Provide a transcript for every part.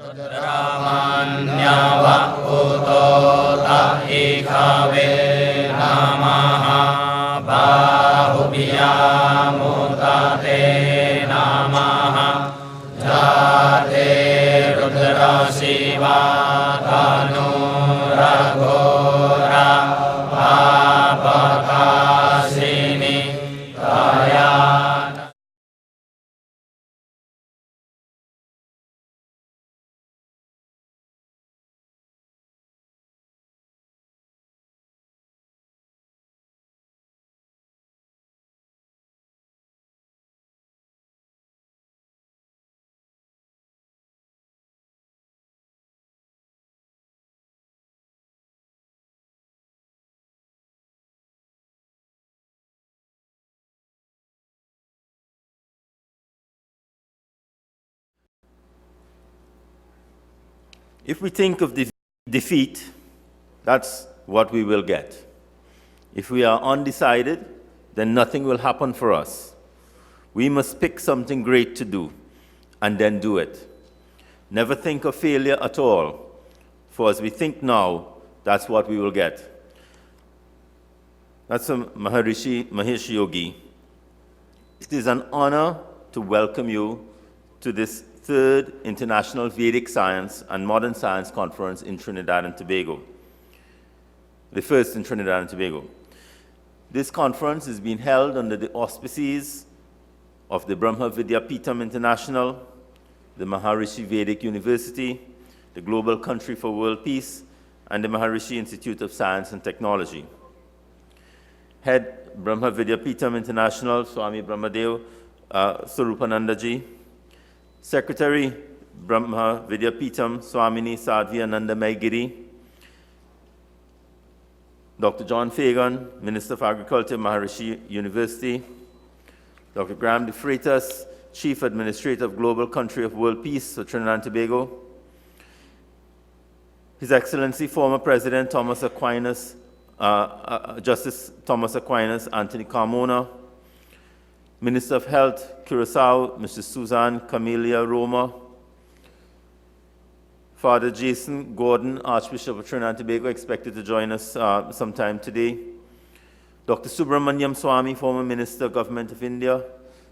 Ramanyavakuto Tahikave Namaha Bahubiyamutate Namaha Jate Rudra Shiva Tanu Ragora Apakashini Kayana. If we think of defeat, that's what we will get. If we are undecided, then nothing will happen for us. We must pick something great to do, and then do it. Never think of failure at all, for as we think now, that's what we will get. That's a Maharishi Mahesh Yogi. It is an honor to welcome you to this third International Vedic Science and Modern Science Conference in Trinidad and Tobago, the first in Trinidad and Tobago. This conference is being held under the auspices of the Brahma Vidya Peetham International, the Maharishi Vedic University, the Global Country for World Peace, and the Maharishi Institute of Science and Technology. Head Brahma Vidya Peetham International, Swami Brahmadev Sarupanandaji. Secretary Brahma Vidya Peetham, Swamini Sadhvi Anandamai Giri. Dr. John Fagan, Minister of Agriculture, Maharishi University. Dr. Graham de Freitas, Chief Administrator of Global Country of World Peace for Trinidad and Tobago. His Excellency, former President Thomas Aquinas, Justice Thomas Aquinas, Anthony Carmona. Minister of Health, Curaçao, Mrs. Suzanne Camelia Roma. Father Jason Gordon, Archbishop of Trinidad and Tobago, expected to join us sometime today. Dr. Subramanyam Swami, former Minister, Government of India.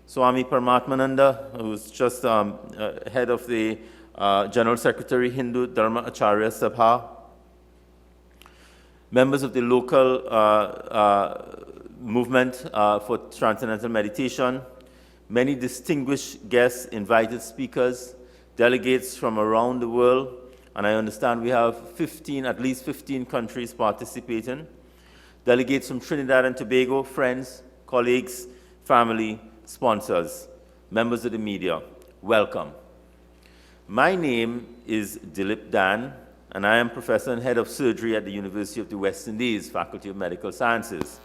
Swami Paramatmananda, who's just head of the General Secretary, Hindu Dharma Acharya Sabha. Members of the local movement for Transcendental Meditation, many distinguished guests, invited speakers, delegates from around the world, and I understand we have at least 15 countries participating, delegates from Trinidad and Tobago, friends, colleagues, family, sponsors, members of the media, welcome. My name is Dilip Dan, and I am Professor and Head of Surgery at the University of the West Indies, Faculty of Medical Sciences.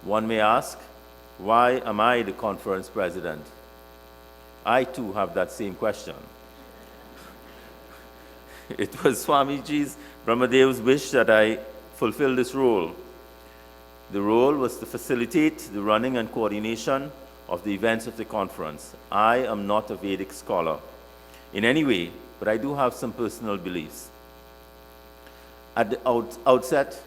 One may ask, why am I the conference president? I too have that same question. It was Swamiji's Brahmadev's wish that I fulfill this role. The role was to facilitate the running and coordination of the events of the conference. I am not a Vedic scholar in any way, but I do have some personal beliefs. At the outset,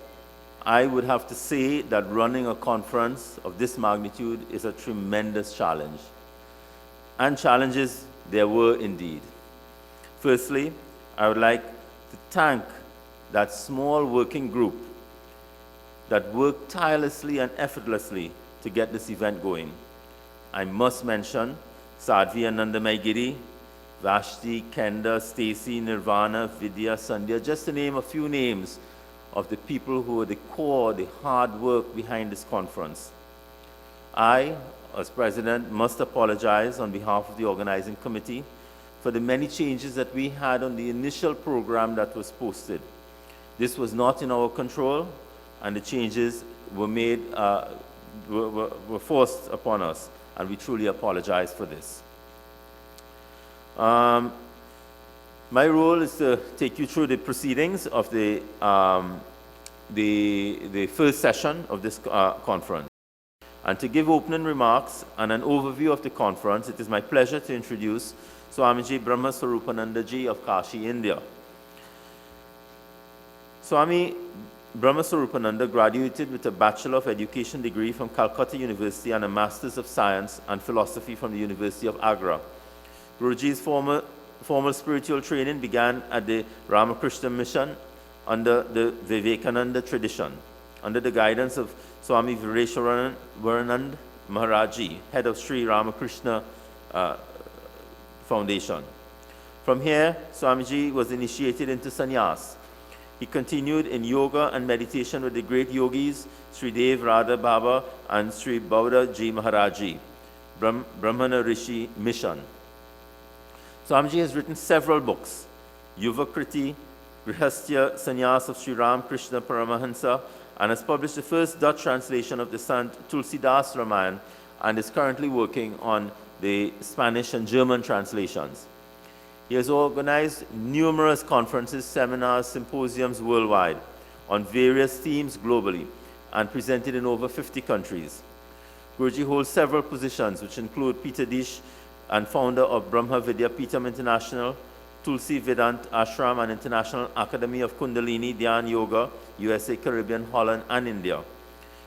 I would have to say that running a conference of this magnitude is a tremendous challenge. And challenges there were indeed. Firstly, I would like to thank that small working group that worked tirelessly and effortlessly to get this event going. I must mention Sadhvi Anandamai Giri, Vashti, Kenda, Stacy, Nirvana, Vidya, Sandhya, just to name a few names of the people who were the core, the hard work behind this conference. I, as president, must apologize on behalf of the organizing committee for the many changes that we had on the initial program that was posted. This was not in our control, and the changes were made, were forced upon us, and we truly apologize for this. My role is to take you through the proceedings of the first session of this conference. And to give opening remarks and an overview of the conference, it is my pleasure to introduce Swamiji Brahma Swarupanandaji of Kashi, India. Swami Brahma Swarupananda graduated with a Bachelor of Education degree from Calcutta University and a Masters of Science and Philosophy from the University of Agra. Guruji's formal spiritual training began at the Ramakrishna Mission under the Vivekananda tradition, under the guidance of Swami Vireshwaranand Maharaji, head of Sri Ramakrishna Foundation. From here, Swamiji was initiated into sannyas. He continued in yoga and meditation with the great yogis Sri Dev Radha Baba and Sri Bauda Ji Maharaji, Brahmana Rishi Mission. Swamiji has written several books: Yuvakriti, Grihastya Sannyas of Sri Ramakrishna Paramahansa, and has published the first Dutch translation of the Sant Tulsidas Ramayan, and is currently working on the Spanish and German translations. He has organized numerous conferences, seminars, symposiums worldwide on various themes globally and presented in over 50 countries. Guruji holds several positions, which include Peetadish and founder of Brahma Vidya Peetam International, Tulsi Vedant Ashram and International Academy of Kundalini Dhyan Yoga, USA, Caribbean, Holland, and India.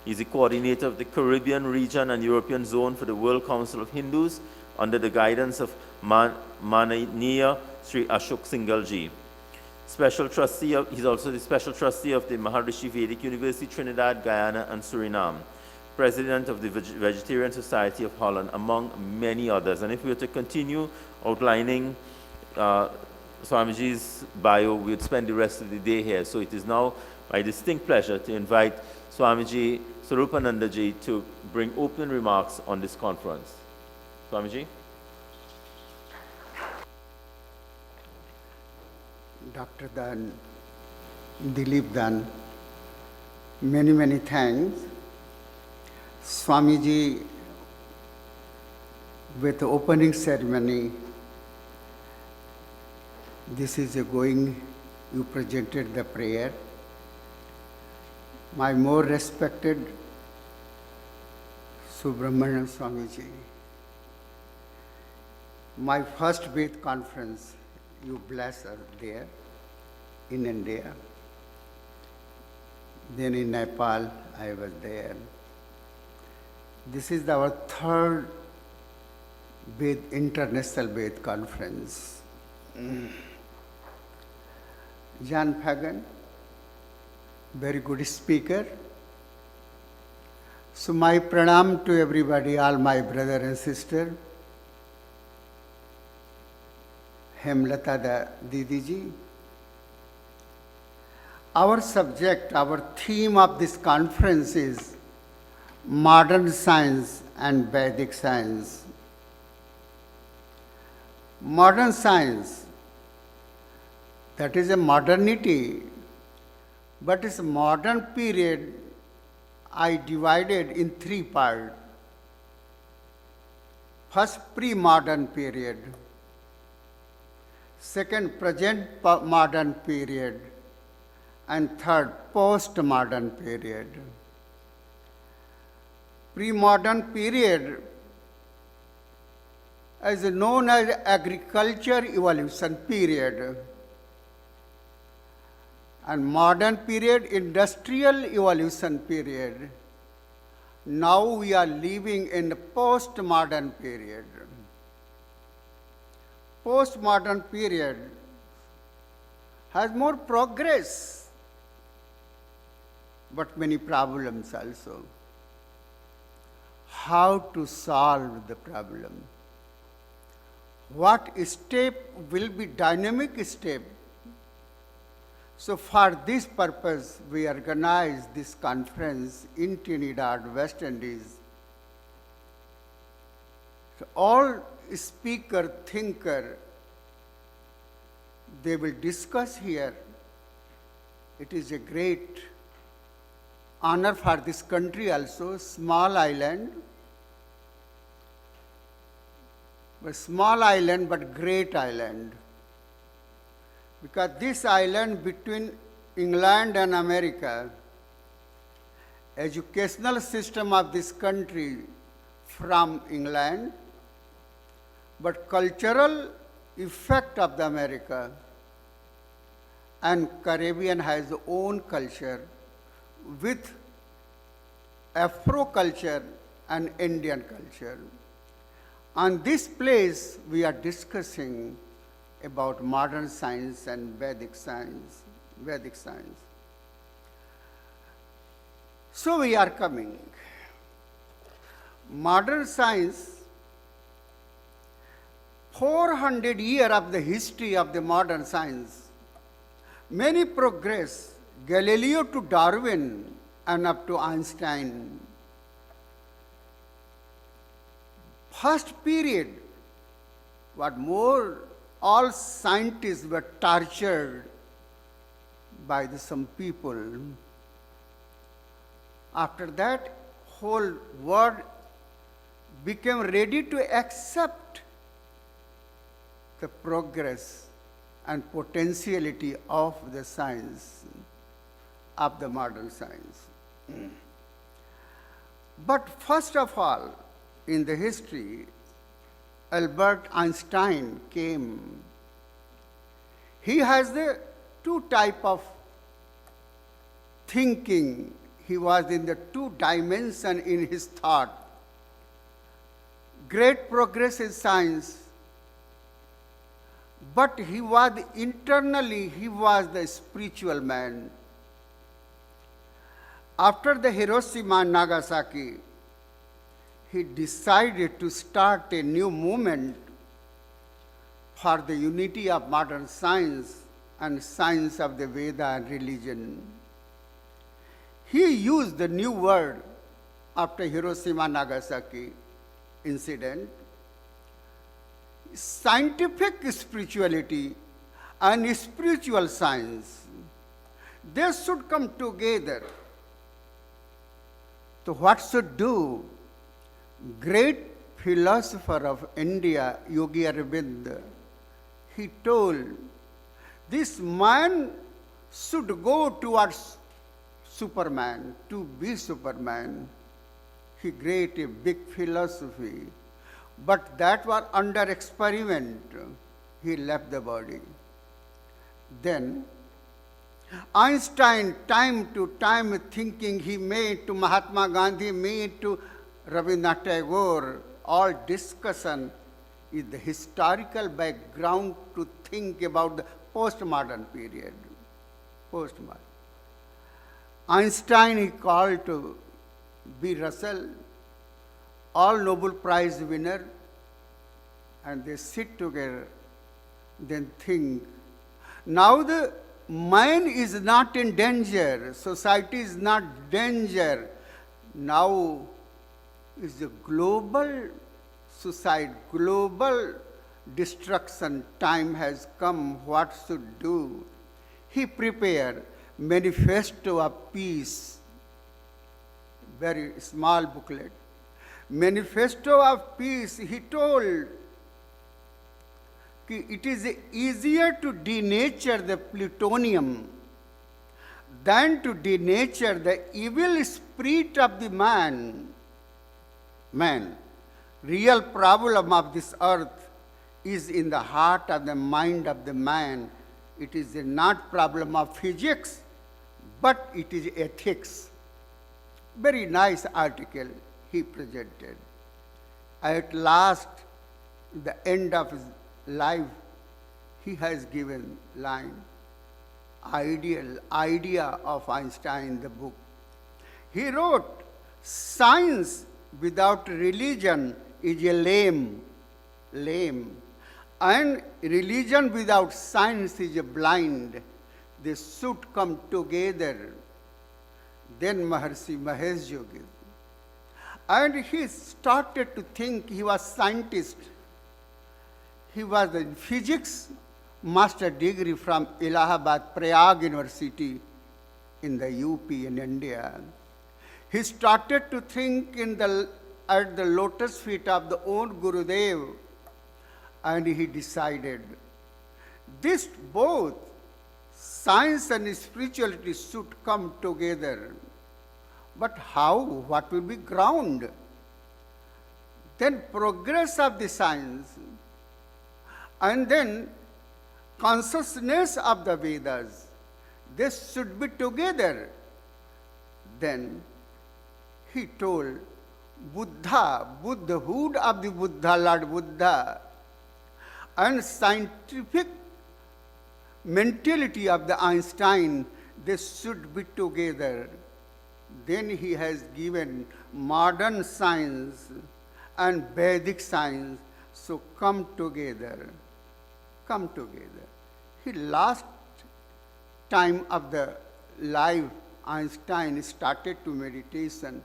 He is the coordinator of the Caribbean region and European zone for the World Council of Hindus under the guidance of Mananiya Sri Ashok Singhal Ji. He's also the special trustee of the Maharishi Vedic University, Trinidad, Guyana, and Suriname, president of the Vegetarian Society of Holland, among many others. And if we were to continue outlining Swamiji's bio, we would spend the rest of the day here. So it is now my distinct pleasure to invite Swamiji Swarupanandaji to bring opening remarks on this conference. Swamiji. Dr. Dan, Dilip Dan, many thanks. Swamiji, with the opening ceremony, this is you presented the prayer. My more respected Subramanian Swamiji, my first Ved conference, you bless us there in India. Then in Nepal, I was there. This is our third International Ved Conference. Jan Fagan, very good speaker. So my pranam to everybody, all my brother and sister. Hemlata Didi ji. Our subject, our theme of this conference is modern science and Vedic science. Modern science, that is a modernity, but it's a modern period I divided in three parts. First, pre-modern period. Second, present modern period. And third, post-modern period. Pre-modern period is known as agriculture evolution period. And modern period, industrial evolution period. Now we are living in the post-modern period. Post-modern period has more progress, but many problems also. How to solve the problem? What step will be dynamic step? So for this purpose, we organized this conference in Trinidad, West Indies. So all speaker, thinker, they will discuss here. It is a great honor for this country also, small island. A small island but great island. Because this island between England and America, educational system of this country from England, but cultural effect of the America, and Caribbean has its own culture with Afro culture and Indian culture. On this place, we are discussing about modern science and Vedic science. So we are coming. Modern science, 400 years of the history of the modern science, many progress, Galileo to Darwin and up to Einstein. First period, what more, all scientists were tortured by some people. After that, whole world became ready to accept the progress and potentiality of the science, of the modern science. But first of all, in the history, Albert Einstein came. He has the two type of thinking. He was in the two dimension in his thought. Great progress in science, but he was internally, he was the spiritual man. After the Hiroshima and Nagasaki, he decided to start a new movement for the unity of modern science and science of the Veda and religion. He used the new word after Hiroshima-Nagasaki incident, scientific spirituality and spiritual science. They should come together. So what should do? Great philosopher of India, Yogi Aurobindo, he told, this man should go towards Superman, to be Superman. He created a big philosophy, but that was under experiment. He left the body. Then Einstein, time to time thinking, he made to Mahatma Gandhi, made to Rabindranath Tagore, all discussion is the historical background to think about the postmodern period. Postmodern. Einstein he called to B. Russell, all Nobel Prize winner, and they sit together, then think. Now the man is not in danger, society is not danger. Now is the global suicide, global destruction time has come, what should do? He prepared Manifesto of Peace, very small booklet. Manifesto of Peace, he told, it is easier to denature the plutonium than to denature the evil spirit of the man. Real problem of this earth is in the heart of the mind of the man. It is not problem of physics, but it is ethics. Very nice article he presented. At last, the end of his life, he has given line, idea of Einstein, the book. He wrote, science without religion is a lame, and religion without science is a blind. They should come together. Then Maharshi Mahesh Yogi. And he started to think, he was scientist. He was in physics, master degree from Allahabad, Prayag University in the UP in India. He started to think at the lotus feet of the own Gurudev, and he decided, this both science and spirituality should come together. But how? What will be ground? Then progress of the science And then consciousness of the Vedas, this should be together. Then he told Buddha, Buddhahood of the Buddha, Lord Buddha, and scientific mentality of the Einstein, they should be together. Then he has given modern science and Vedic science, so come together. Come together. He last time of the life, Einstein started to meditation.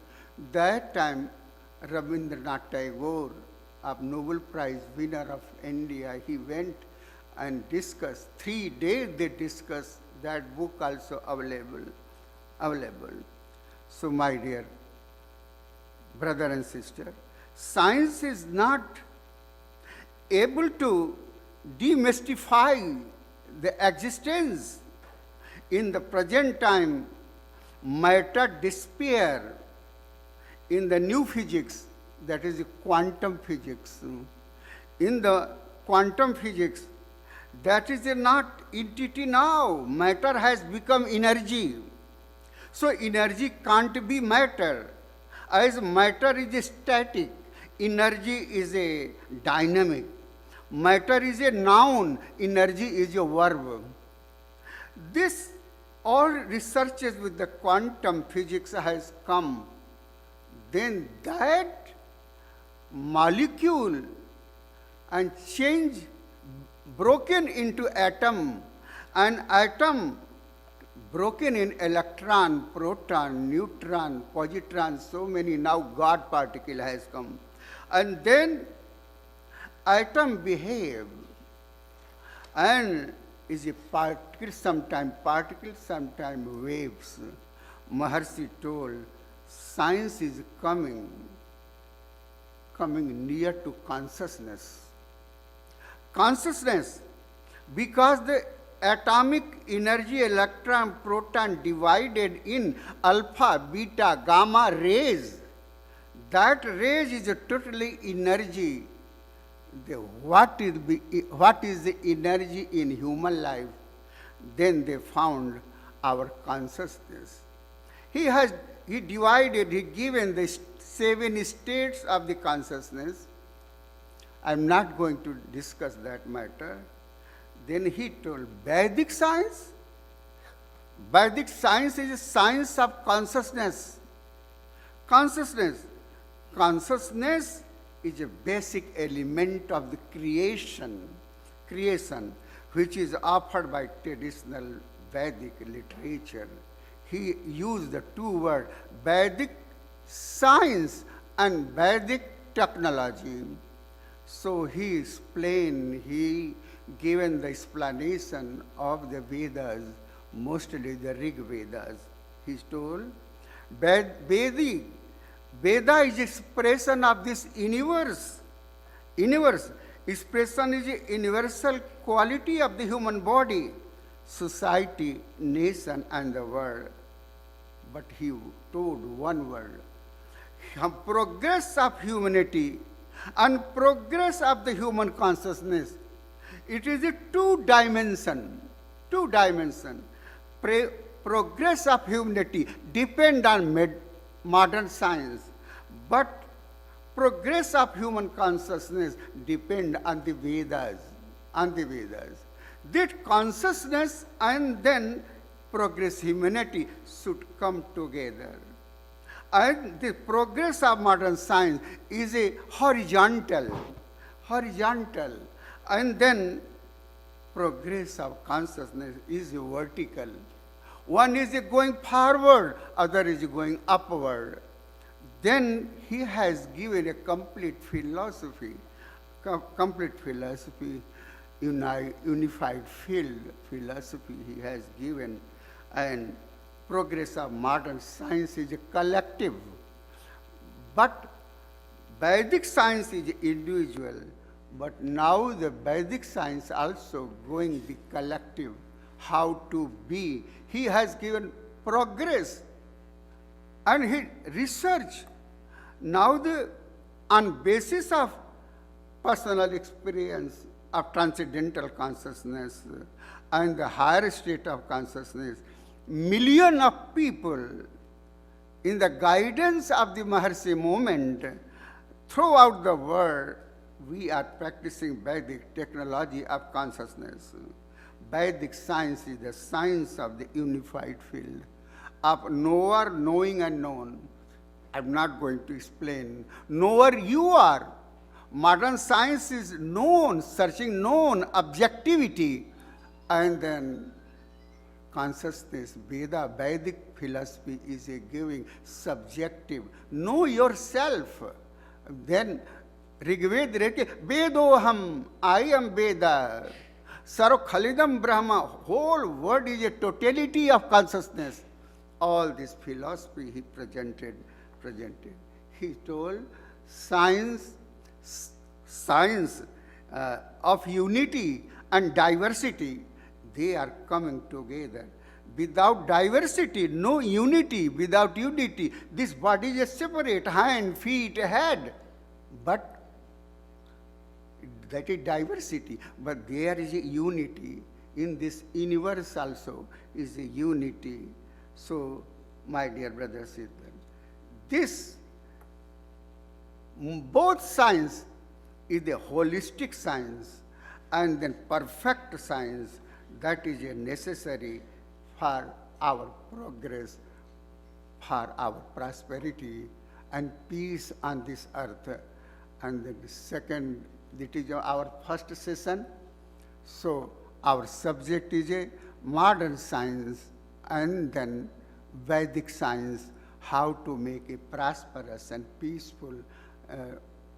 That time, Rabindranath Tagore, of Nobel Prize winner of India, he went and discussed. 3 days they discussed. That book also available. So, my dear brother and sister, science is not able to demystify the existence. In the present time, matter disappear. In the new physics, that is quantum physics. In the quantum physics, that is not entity now. Matter has become energy. So energy can't be matter. As matter is static, energy is a dynamic. Matter is a noun, energy is a verb. This all researches with the quantum physics has come. Then that molecule and change broken into atom, and atom broken in electron, proton, neutron, positron, so many, now God particle has come. And then atom behave and is a particle, sometime waves. Maharshi told, science is coming near to consciousness. Consciousness, because the atomic energy, electron, proton divided in alpha, beta, gamma rays. That rays is a totally energy. What is the energy in human life? Then they found our consciousness. He divided, he given the 7 states of the consciousness. I'm not going to discuss that matter. Then he told Vedic science. Vedic science is a science of consciousness. Consciousness is a basic element of the creation, which is offered by traditional Vedic literature. He used the 2 words, Vedic science and Vedic technology. So he explained, he given the explanation of the Vedas, mostly the Rig Vedas. He told, Veda is expression of this universe. Expression is a universal quality of the human body, society, nation, and the world. But he told one word, progress of humanity and progress of the human consciousness. It is a two dimension. Progress of humanity depend on modern science, but progress of human consciousness depend on the Vedas. That consciousness and then progress humanity should come together. And the progress of modern science is a horizontal, and then progress of consciousness is a vertical. One is going forward, other is going upward. Then he has given a complete philosophy, unified field philosophy he has given, and progress of modern science is a collective. But Vedic science is individual, but now the Vedic science also going the collective, how to be. He has given progress and he research. Now on basis of personal experience, of transcendental consciousness and the higher state of consciousness, million of people in the guidance of the Maharshi movement throughout the world, we are practicing Vedic technology of consciousness. Vedic science is the science of the unified field of knower, knowing and known. I'm not going to explain. Knower you are. Modern science is known, searching known, objectivity, and then consciousness. Veda, Vedic philosophy is a giving subjective. Know yourself. Then Rigved, Vedoham, I am Veda. Sarv Khalidam Brahma, whole word is a totality of consciousness. All this philosophy he presented. He told science of unity and diversity, they are coming together. Without diversity, no unity. Without unity, this body is separate, hand, feet, head. But that is diversity. But there is a unity. In this universe also is a unity. So, my dear brothers and sisters, this, both science is a holistic science and then perfect science that is necessary for our progress, for our prosperity and peace on this earth. And then the second, that is our first session. So our subject is a modern science and then Vedic science, how to make a prosperous and peaceful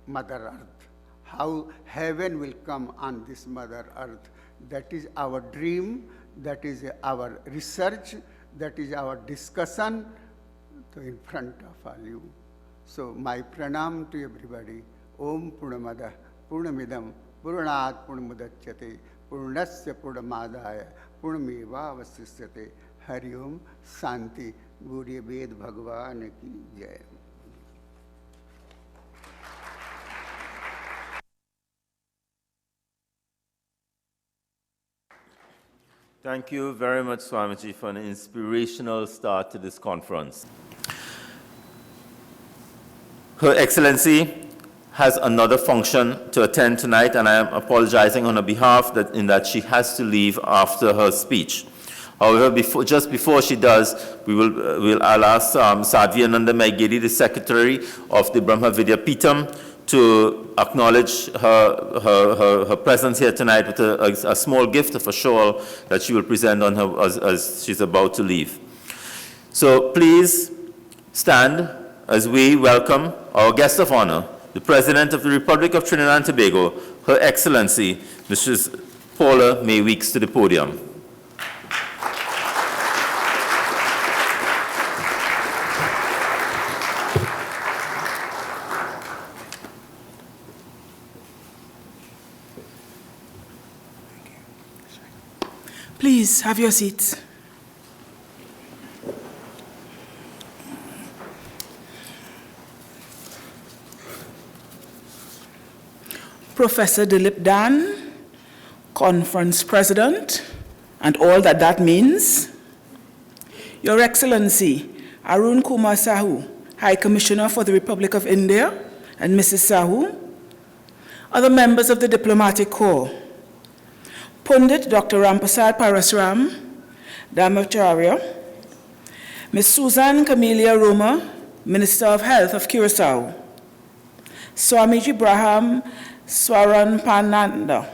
Mother Earth, how heaven will come on this Mother Earth. That is our dream, that is our research, that is our discussion in front of all you. So my pranam to everybody. Om Purnamada Purnamidam Purnat Purnamudachyate Purnasya Purnamadaya Purnameva Vasisyate Hari Om Santi Gurya Ved Bhagwan Ki Jai. Thank you very much, Swamiji, for an inspirational start to this conference. Her Excellency has another function to attend tonight, and I am apologizing on her behalf in that she has to leave after her speech. However, just before she does, I'll ask Sadhvi Ananda Maigiri, the Secretary of the Brahma Vidya Pitam, to acknowledge her presence here tonight with a small gift of a shawl that she will present on her as she's about to leave. So please stand as we welcome our guest of honor, the President of the Republic of Trinidad and Tobago, Her Excellency, Mrs. Paula May Weeks, to the podium. Please have your seats. Professor Dilip Dan, Conference President, and all that that means. Your Excellency, Arun Kumar Sahu, High Commissioner for the Republic of India, and Mrs. Sahu, other members of the Diplomatic Corps, Pundit Dr. Rampasad Parasram, Dhamacharya, Ms. Susan Camelia Roma, Minister of Health of Curacao, Swamiji Braham Swaranpananda,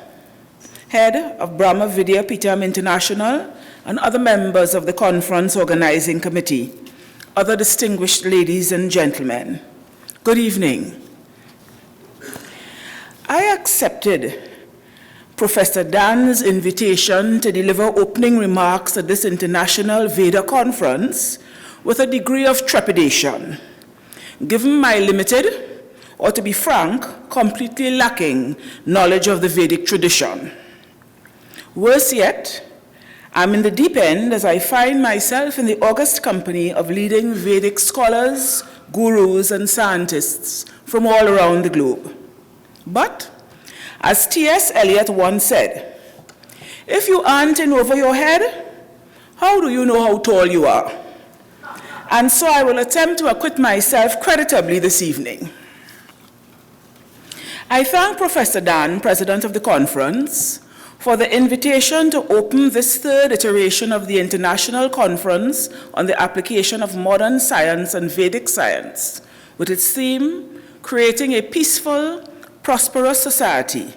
Head of Brahma Vidya Pitam International, and other members of the Conference Organizing Committee, other distinguished ladies and gentlemen, good evening. I accepted Professor Dan's invitation to deliver opening remarks at this International Veda Conference with a degree of trepidation, given my limited, or to be frank, completely lacking knowledge of the Vedic tradition. Worse yet, I'm in the deep end as I find myself in the august company of leading Vedic scholars, gurus, and scientists from all around the globe. But As T.S. Eliot once said, if you aren't in over your head, how do you know how tall you are? And so I will attempt to acquit myself creditably this evening. I thank Professor Dan, President of the conference, for the invitation to open this third iteration of the International Conference on the Application of Modern Science and Vedic Science, with its theme, Creating a Peaceful, Prosperous Society,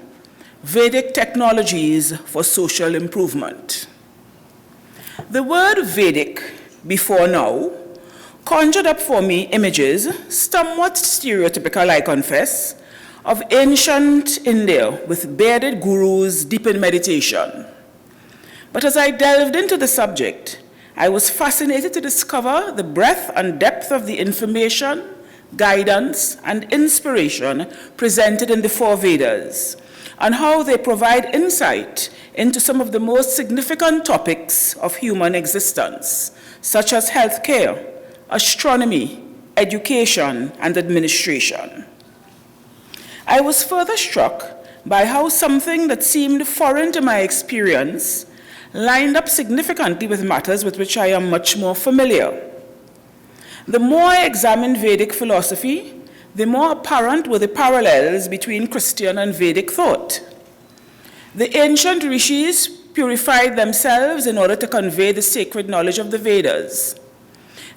Vedic Technologies for Social Improvement. The word Vedic, before now, conjured up for me images, somewhat stereotypical, I confess, of ancient India with bearded gurus deep in meditation. But as I delved into the subject, I was fascinated to discover the breadth and depth of the information, guidance, and inspiration presented in the four Vedas, and how they provide insight into some of the most significant topics of human existence, such as healthcare, astronomy, education, and administration. I was further struck by how something that seemed foreign to my experience lined up significantly with matters with which I am much more familiar. The more I examined Vedic philosophy, the more apparent were the parallels between Christian and Vedic thought. The ancient rishis purified themselves in order to convey the sacred knowledge of the Vedas.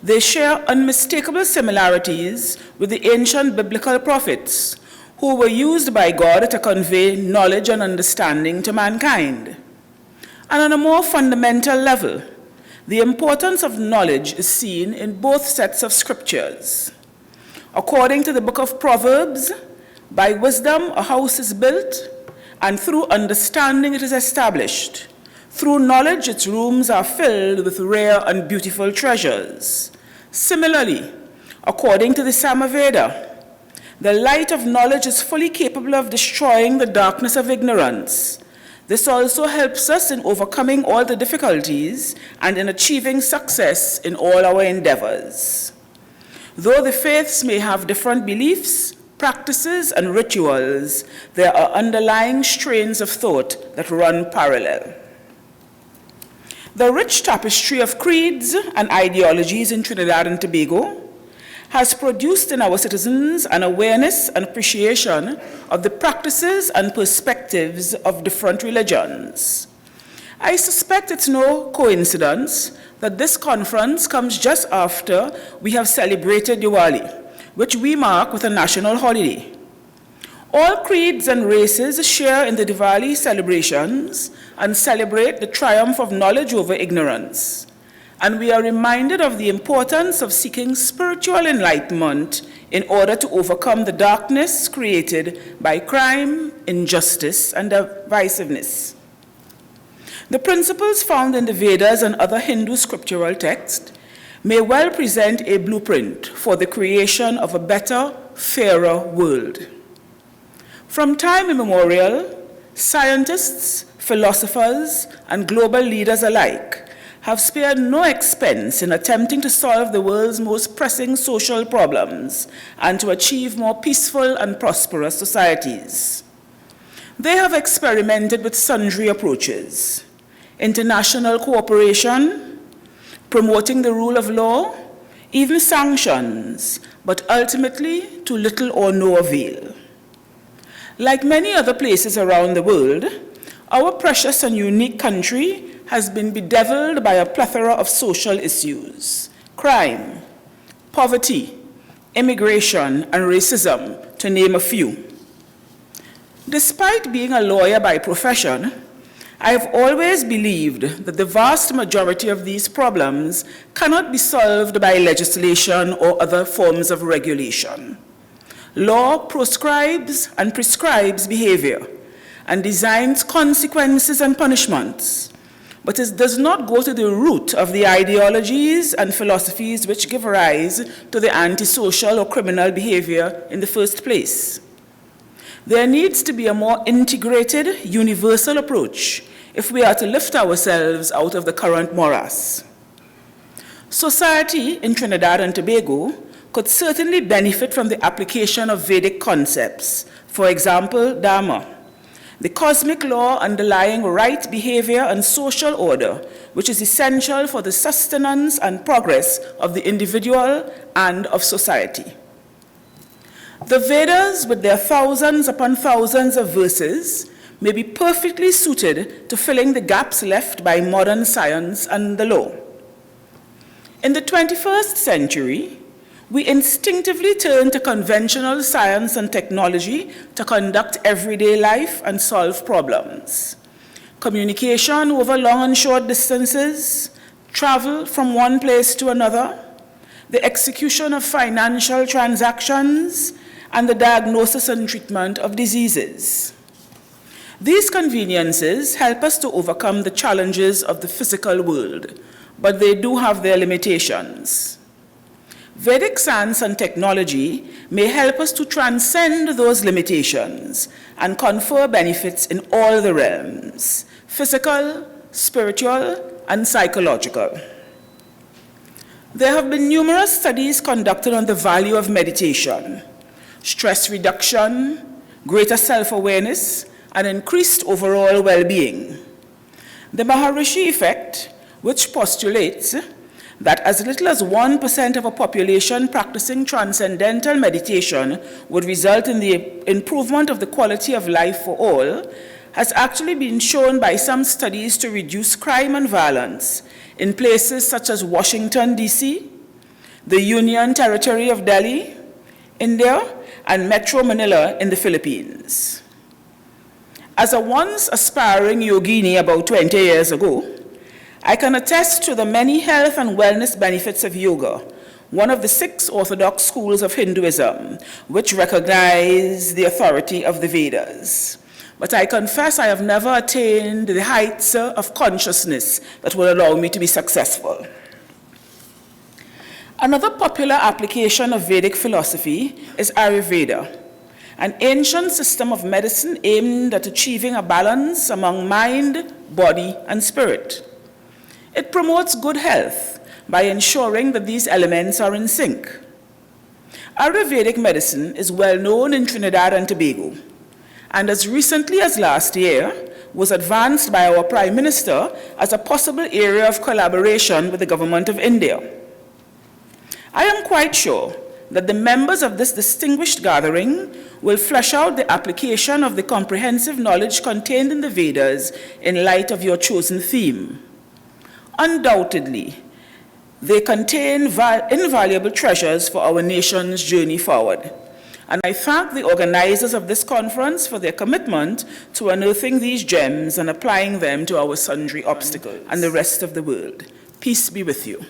They share unmistakable similarities with the ancient biblical prophets, who were used by God to convey knowledge and understanding to mankind. And on a more fundamental level, the importance of knowledge is seen in both sets of scriptures. According to the book of Proverbs, by wisdom a house is built, and through understanding it is established. Through knowledge its rooms are filled with rare and beautiful treasures. Similarly, according to the Samaveda, the light of knowledge is fully capable of destroying the darkness of ignorance. This also helps us in overcoming all the difficulties and in achieving success in all our endeavors. Though the faiths may have different beliefs, practices, and rituals, there are underlying strains of thought that run parallel. The rich tapestry of creeds and ideologies in Trinidad and Tobago has produced in our citizens an awareness and appreciation of the practices and perspectives of different religions. I suspect it's no coincidence that this conference comes just after we have celebrated Diwali, which we mark with a national holiday. All creeds and races share in the Diwali celebrations and celebrate the triumph of knowledge over ignorance. And we are reminded of the importance of seeking spiritual enlightenment in order to overcome the darkness created by crime, injustice, and divisiveness. The principles found in the Vedas and other Hindu scriptural texts may well present a blueprint for the creation of a better, fairer world. From time immemorial, scientists, philosophers, and global leaders alike have spared no expense in attempting to solve the world's most pressing social problems and to achieve more peaceful and prosperous societies. They have experimented with sundry approaches: international cooperation, promoting the rule of law, even sanctions, but ultimately to little or no avail. Like many other places around the world, our precious and unique country has been bedeviled by a plethora of social issues: crime, poverty, immigration, and racism, to name a few. Despite being a lawyer by profession, I have always believed that the vast majority of these problems cannot be solved by legislation or other forms of regulation. Law proscribes and prescribes behavior and designs consequences and punishments, but it does not go to the root of the ideologies and philosophies which give rise to the antisocial or criminal behavior in the first place. There needs to be a more integrated, universal approach if we are to lift ourselves out of the current morass. Society in Trinidad and Tobago could certainly benefit from the application of Vedic concepts, for example, Dharma, the cosmic law underlying right behavior and social order, which is essential for the sustenance and progress of the individual and of society. The Vedas, with their thousands upon thousands of verses, may be perfectly suited to filling the gaps left by modern science and the law. In the 21st century, we instinctively turn to conventional science and technology to conduct everyday life and solve problems. Communication over long and short distances, travel from one place to another, the execution of financial transactions, and the diagnosis and treatment of diseases. These conveniences help us to overcome the challenges of the physical world, but they do have their limitations. Vedic science and technology may help us to transcend those limitations and confer benefits in all the realms: physical, spiritual, and psychological. There have been numerous studies conducted on the value of meditation, stress reduction, greater self-awareness, and increased overall well-being. The Maharishi effect, which postulates that as little as 1% of a population practicing transcendental meditation would result in the improvement of the quality of life for all, has actually been shown by some studies to reduce crime and violence in places such as Washington, D.C., the Union Territory of Delhi, India, and Metro Manila in the Philippines. As a once aspiring yogini about 20 years ago, I can attest to the many health and wellness benefits of yoga, one of the 6 orthodox schools of Hinduism, which recognize the authority of the Vedas. But I confess I have never attained the heights of consciousness that will allow me to be successful. Another popular application of Vedic philosophy is Ayurveda, an ancient system of medicine aimed at achieving a balance among mind, body, and spirit. It promotes good health by ensuring that these elements are in sync. Ayurvedic medicine is well known in Trinidad and Tobago, and as recently as last year, was advanced by our Prime Minister as a possible area of collaboration with the government of India. I am quite sure that the members of this distinguished gathering will flesh out the application of the comprehensive knowledge contained in the Vedas in light of your chosen theme. Undoubtedly, they contain invaluable treasures for our nation's journey forward. And I thank the organizers of this conference for their commitment to unearthing these gems and applying them to our sundry obstacles and the rest of the world. Peace be with you.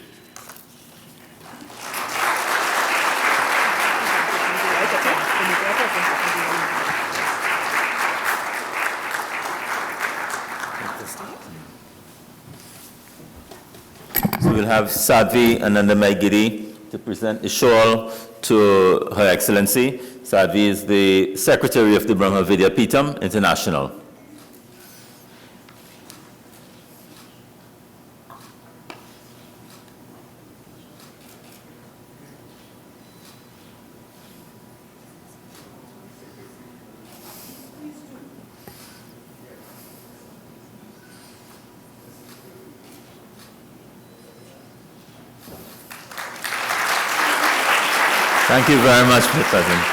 So we'll have Sadhvi Anandamaigiri to present the shawl to Her Excellency. Sadhvi is the Secretary of the Brahma Vidya Peetham International. Thank you very much, Mr. President.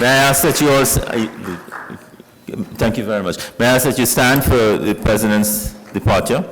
May I ask that you also, thank you very much. May I ask that you stand for the President's departure?